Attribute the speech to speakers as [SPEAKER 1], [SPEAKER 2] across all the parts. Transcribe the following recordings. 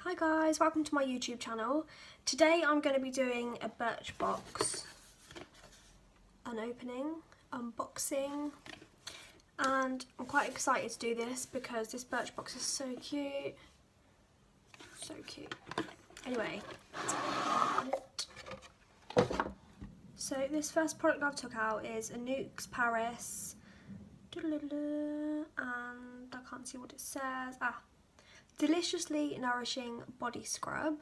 [SPEAKER 1] Hi guys, welcome to my YouTube channel. Today I'm going to be doing a Birchbox unboxing, and I'm quite excited to do this because this Birchbox is so cute. So cute. Anyway, let's open it. So this first product I've took out is a Nukes Paris, and I can't see what it says. Deliciously Nourishing Body Scrub.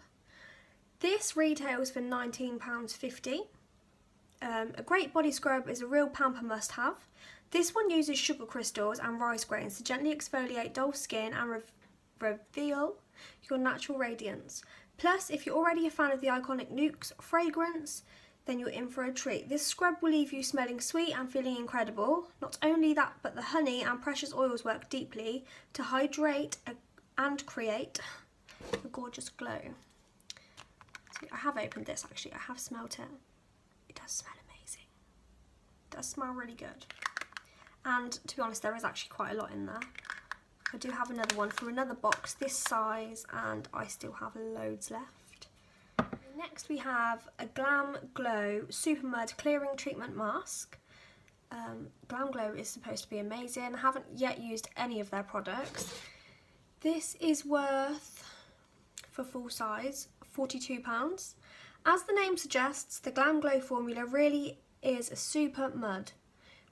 [SPEAKER 1] This retails for £19.50. A great body scrub is a real pamper must-have. This one uses sugar crystals and rice grains to gently exfoliate dull skin and reveal your natural radiance. Plus, if you're already a fan of the iconic Nukes fragrance, then you're in for a treat. This scrub will leave you smelling sweet and feeling incredible. Not only that, but the honey and precious oils work deeply to hydrate and create a gorgeous glow. So I have opened this actually, I have smelt it. It does smell amazing. It does smell really good. And to be honest, there is actually quite a lot in there. I do have another one from another box this size, and I still have loads left. Next we have a Glam Glow Super Mud Clearing Treatment Mask. Glam Glow is supposed to be amazing. I haven't yet used any of their products. This is worth, for full size, £42. As the name suggests, the Glam Glow formula really is a super mud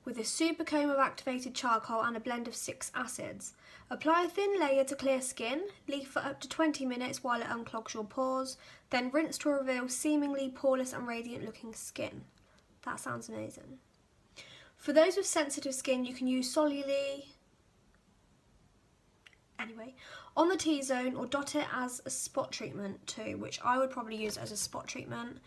[SPEAKER 1] with a super comb of activated charcoal and a blend of 6 acids. Apply a thin layer to clear skin, leave for up to 20 minutes while it unclogs your pores, then rinse to reveal seemingly poreless and radiant looking skin. That sounds amazing. For those with sensitive skin, you can use solely on the T-zone or dot it as a spot treatment too, which I would probably use as a spot treatment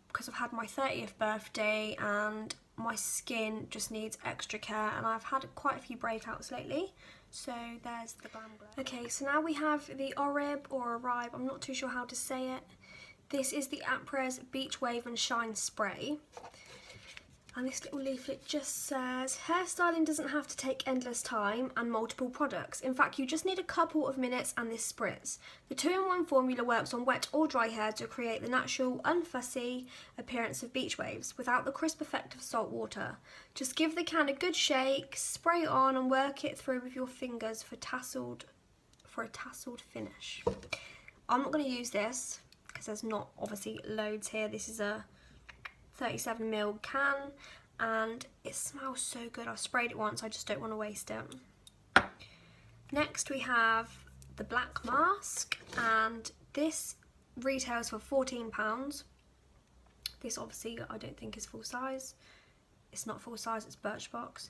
[SPEAKER 1] because I've had my 30th birthday and my skin just needs extra care, and I've had quite a few breakouts lately. So there's the Glam Glow. Okay, so now we have the Orib or Arrive, I'm not too sure how to say it. This is the Après Beach Wave and Shine Spray. And this little leaflet just says, hairstyling doesn't have to take endless time and multiple products. In fact, you just need a couple of minutes and this spritz. The 2-in-1 formula works on wet or dry hair to create the natural, unfussy appearance of beach waves without the crisp effect of salt water. Just give the can a good shake, spray it on and work it through with your fingers for a tasseled finish. I'm not going to use this because there's not obviously loads here. This is a 37ml can and it smells so good. I've sprayed it once, I just don't want to waste it. Next we have the black mask, and this retails for £14. This obviously I don't think is full size. It's not full size, it's Birchbox.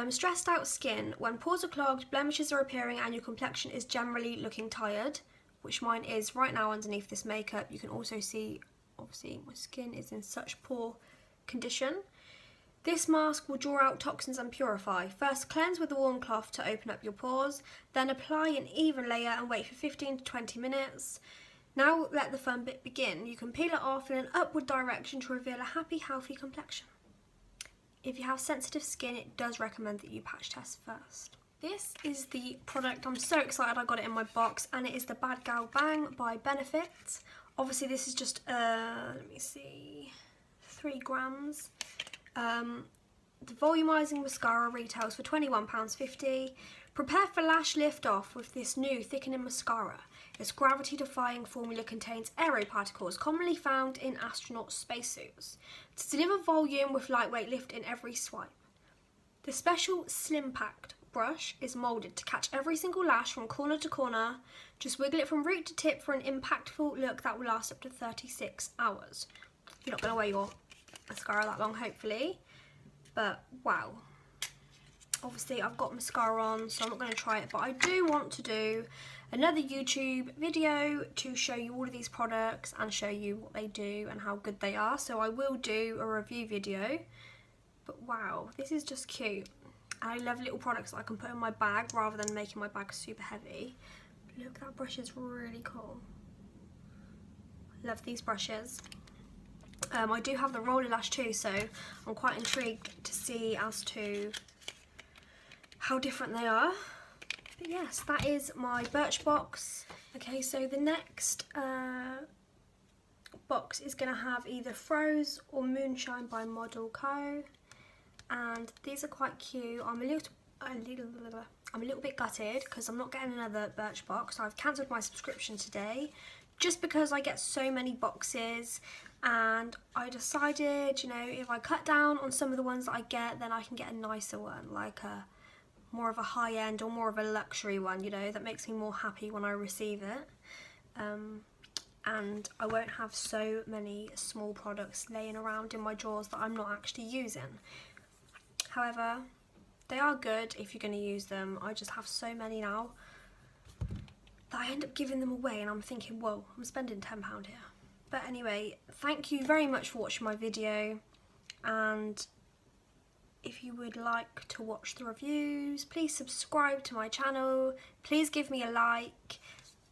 [SPEAKER 1] Stressed out skin. When pores are clogged, blemishes are appearing and your complexion is generally looking tired, which mine is right now underneath this makeup. You can also see obviously my skin is in such poor condition. This mask will draw out toxins and purify. First cleanse with a warm cloth to open up your pores, then apply an even layer and wait for 15 to 20 minutes. Now let the fun bit begin. You can peel it off in an upward direction to reveal a happy, healthy complexion. If you have sensitive skin, it does recommend that you patch test first. This is the product, I'm so excited I got it in my box, and it is the Bad Gal Bang by Benefit. Obviously this is just, let me see, 3 grams. The volumizing mascara retails for £21.50. Prepare for lash lift off with this new thickening mascara. Its gravity-defying formula contains aero particles commonly found in astronaut spacesuits to deliver volume with lightweight lift in every swipe. The special slim packed brush is moulded to catch every single lash from corner to corner. Just wiggle it from root to tip for an impactful look that will last up to 36 hours. You're not going to wear your mascara that long, hopefully, but wow. Obviously I've got mascara on, so I'm not going to try it, but I do want to do another YouTube video to show you all of these products and show you what they do and how good they are. So I will do a review video, but wow, this is just cute. I love little products that I can put in my bag rather than making my bag super heavy. Look, that brush is really cool. Love these brushes. I do have the roller lash too, so I'm quite intrigued to see as to how different they are. But yes, that is my Birchbox Okay, so the next box is going to have either Froze or Moonshine by Model Co. And these are quite cute. I'm a little bit gutted because I'm not getting another Birchbox. So I've cancelled my subscription today just because I get so many boxes, and I decided, you know, if I cut down on some of the ones that I get, then I can get a nicer one, like a more of a high-end or more of a luxury one, you know, that makes me more happy when I receive it. And I won't have so many small products laying around in my drawers that I'm not actually using. However, they are good if you're going to use them. I just have so many now that I end up giving them away, and I'm thinking, whoa, I'm spending £10 here. But anyway, thank you very much for watching my video, and if you would like to watch the reviews, please subscribe to my channel, please give me a like,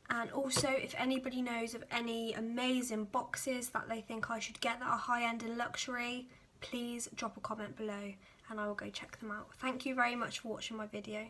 [SPEAKER 1] and also if anybody knows of any amazing boxes that they think I should get that are high-end and luxury, please drop a comment below and I will go check them out. Thank you very much for watching my video.